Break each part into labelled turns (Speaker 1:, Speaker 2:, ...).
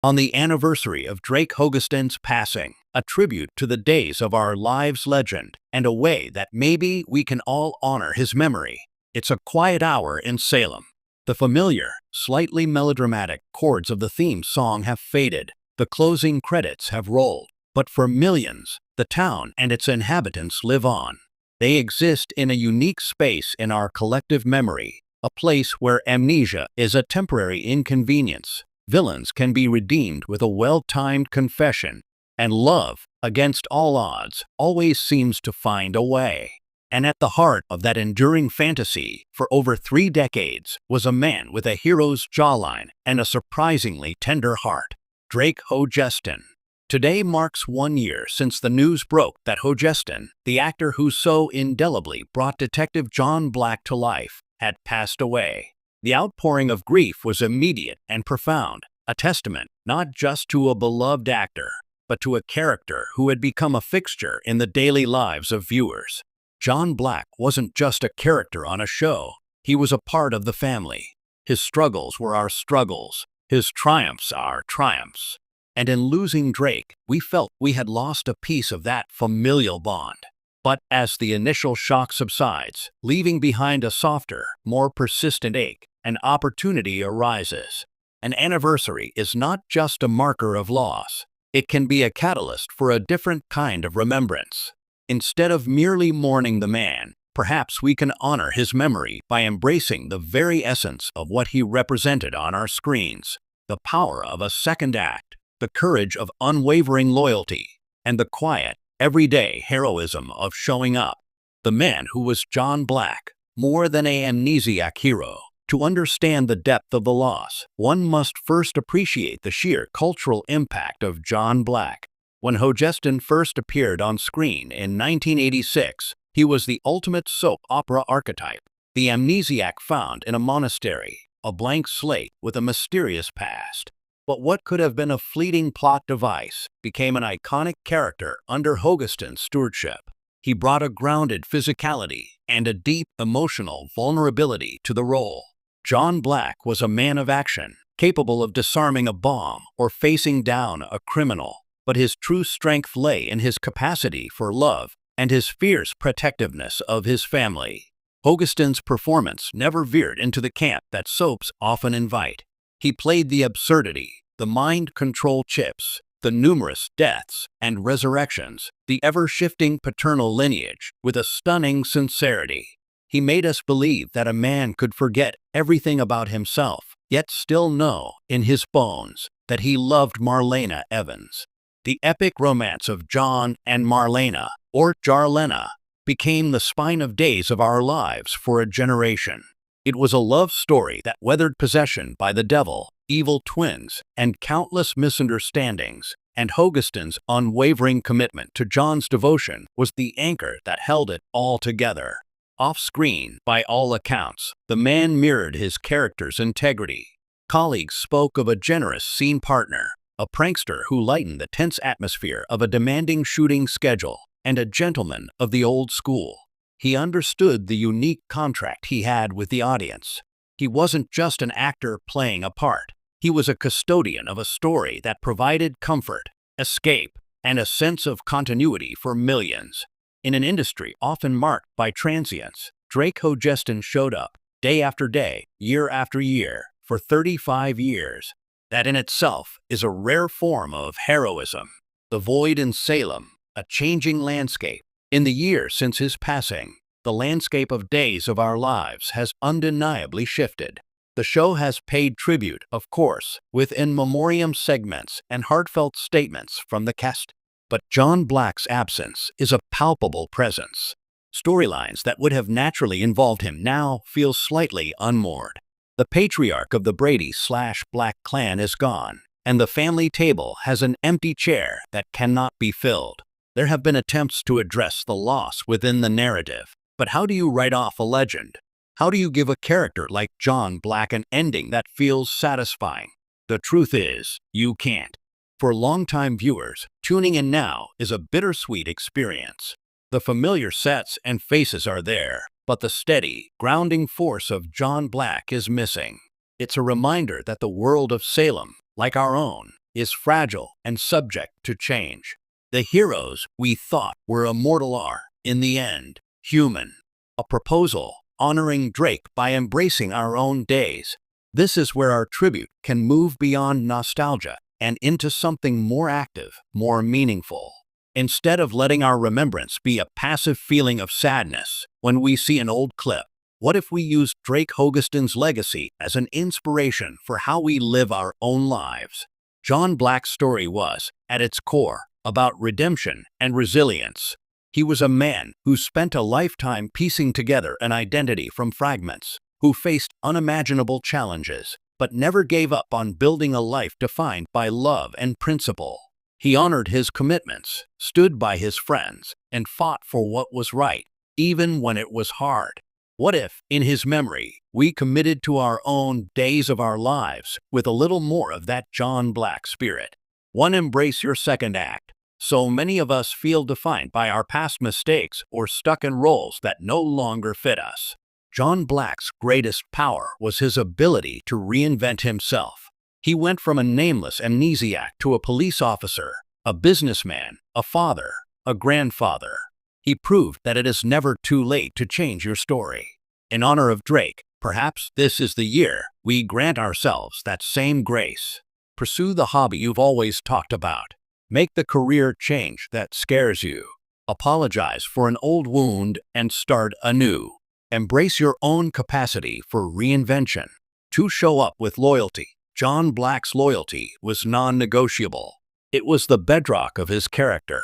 Speaker 1: On the anniversary of Drake Hogestyn's passing, a tribute to the days of our lives legend, and a way that maybe we can all honor his memory. It's a quiet hour in Salem. The familiar, slightly melodramatic chords of the theme song have faded, the closing credits have rolled, but for millions, the town and its inhabitants live on. They exist in a unique space in our collective memory, a place where amnesia is a temporary inconvenience. Villains can be redeemed with a well-timed confession, and love, against all odds, always seems to find a way. And at the heart of that enduring fantasy, for over 3 decades, was a man with a hero's jawline and a surprisingly tender heart, Drake Hogestin. Today marks 1 year since the news broke that Hogestin, the actor who so indelibly brought Detective John Black to life, had passed away. The outpouring of grief was immediate and profound, a testament not just to a beloved actor, but to a character who had become a fixture in the daily lives of viewers. John Black wasn't just a character on a show, he was a part of the family. His struggles were our struggles, his triumphs our triumphs. And in losing Drake, we felt we had lost a piece of that familial bond. But as the initial shock subsides, leaving behind a softer, more persistent ache, an opportunity arises. An anniversary is not just a marker of loss. It can be a catalyst for a different kind of remembrance. Instead of merely mourning the man, perhaps we can honor his memory by embracing the very essence of what he represented on our screens: the power of a second act, the courage of unwavering loyalty, and the quiet, everyday heroism of showing up. The man who was John Black, more than an amnesiac hero. To understand the depth of the loss, one must first appreciate the sheer cultural impact of John Black. When Hogestin first appeared on screen in 1986, he was the ultimate soap opera archetype, the amnesiac found in a monastery, a blank slate with a mysterious past. But what could have been a fleeting plot device became an iconic character under Hogestin's stewardship. He brought a grounded physicality and a deep emotional vulnerability to the role. John Black was a man of action, capable of disarming a bomb or facing down a criminal, but his true strength lay in his capacity for love and his fierce protectiveness of his family. Hogestin's performance never veered into the camp that soaps often invite. He played the absurdity, the mind control chips, the numerous deaths and resurrections, the ever-shifting paternal lineage, with a stunning sincerity. He made us believe that a man could forget everything about himself, yet still know, in his bones, that he loved Marlena Evans. The epic romance of John and Marlena, or Jarlena, became the spine of days of our lives for a generation. It was a love story that weathered possession by the devil, evil twins, and countless misunderstandings, and Hogestin's unwavering commitment to John's devotion was the anchor that held it all together. Off-screen, by all accounts, the man mirrored his character's integrity. Colleagues spoke of a generous scene partner, a prankster who lightened the tense atmosphere of a demanding shooting schedule, and a gentleman of the old school. He understood the unique contract he had with the audience. He wasn't just an actor playing a part. He was a custodian of a story that provided comfort, escape, and a sense of continuity for millions. In an industry often marked by transience, Drake Hogestin showed up, day after day, year after year, for 35 years. That in itself is a rare form of heroism. The void in Salem, a changing landscape. In the year since his passing, the landscape of days of our lives has undeniably shifted. The show has paid tribute, of course, with in memoriam segments and heartfelt statements from the cast. But John Black's absence is a palpable presence. Storylines that would have naturally involved him now feel slightly unmoored. The patriarch of the Brady/Black clan is gone, and the family table has an empty chair that cannot be filled. There have been attempts to address the loss within the narrative, but how do you write off a legend? How do you give a character like John Black an ending that feels satisfying? The truth is, you can't. For longtime viewers, tuning in now is a bittersweet experience. The familiar sets and faces are there, but the steady, grounding force of John Black is missing. It's a reminder that the world of Salem, like our own, is fragile and subject to change. The heroes we thought were immortal are, in the end, human. A proposal honoring Drake by embracing our own days. This is where our tribute can move beyond nostalgia and into something more active, more meaningful. Instead of letting our remembrance be a passive feeling of sadness when we see an old clip, what if we used Drake Hogestyn's legacy as an inspiration for how we live our own lives? John Black's story was, at its core, about redemption and resilience. He was a man who spent a lifetime piecing together an identity from fragments, who faced unimaginable challenges, but never gave up on building a life defined by love and principle. He honored his commitments, stood by his friends, and fought for what was right, even when it was hard. What if, in his memory, we committed to our own days of our lives with a little more of that John Black spirit? One, embrace your second act. So many of us feel defined by our past mistakes or stuck in roles that no longer fit us. John Black's greatest power was his ability to reinvent himself. He went from a nameless amnesiac to a police officer, a businessman, a father, a grandfather. He proved that it is never too late to change your story. In honor of Drake, perhaps this is the year we grant ourselves that same grace. Pursue the hobby you've always talked about. Make the career change that scares you. Apologize for an old wound and start anew. Embrace your own capacity for reinvention. To show up with loyalty. John Black's loyalty was non-negotiable. It was the bedrock of his character.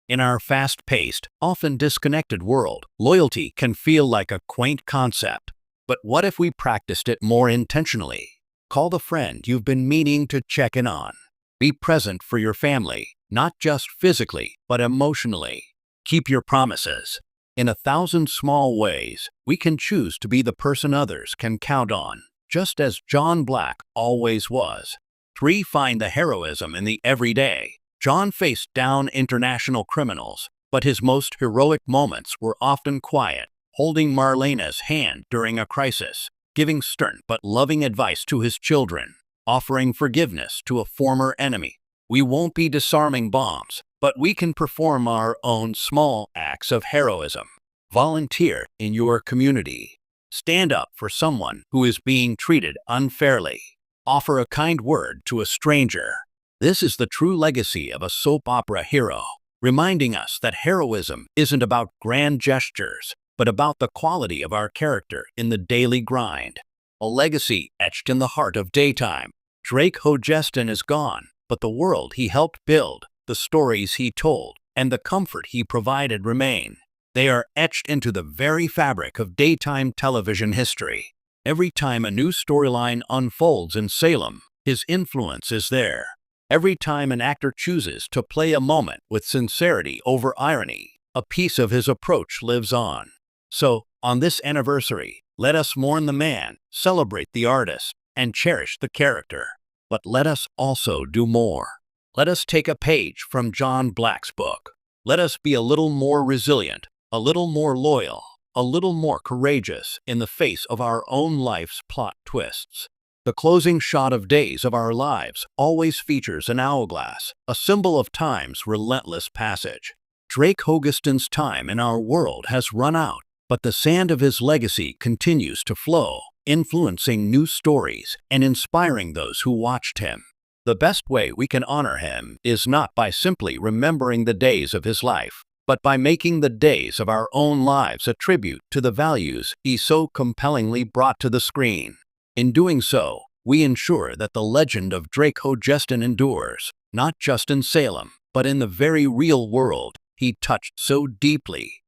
Speaker 1: In our fast-paced, often disconnected world, loyalty can feel like a quaint concept. But what if we practiced it more intentionally? Call the friend you've been meaning to check in on. Be present for your family, not just physically, but emotionally. Keep your promises. In 1,000 small ways, we can choose to be the person others can count on, just as John Black always was. 3. Find the heroism in the everyday. John faced down international criminals, but his most heroic moments were often quiet, holding Marlena's hand during a crisis, giving stern but loving advice to his children, offering forgiveness to a former enemy. We won't be disarming bombs, but we can perform our own small acts of heroism. Volunteer in your community. Stand up for someone who is being treated unfairly. Offer a kind word to a stranger. This is the true legacy of a soap opera hero, reminding us that heroism isn't about grand gestures, but about the quality of our character in the daily grind. A legacy etched in the heart of daytime. Drake Hogestin is gone, but the world he helped build, the stories he told, and the comfort he provided remain. They are etched into the very fabric of daytime television history. Every time a new storyline unfolds in Salem, his influence is there. Every time an actor chooses to play a moment with sincerity over irony, a piece of his approach lives on. So, on this anniversary, let us mourn the man, celebrate the artist, and cherish the character. But let us also do more. Let us take a page from John Black's book. Let us be a little more resilient, a little more loyal, a little more courageous in the face of our own life's plot twists. The closing shot of Days of Our Lives always features an hourglass, a symbol of time's relentless passage. Drake Hogestin's time in our world has run out, but the sand of his legacy continues to flow, influencing new stories and inspiring those who watched him. The best way we can honor him is not by simply remembering the days of his life, but by making the days of our own lives a tribute to the values he so compellingly brought to the screen. In doing so, we ensure that the legend of Drake Hogestin endures, not just in Salem, but in the very real world he touched so deeply.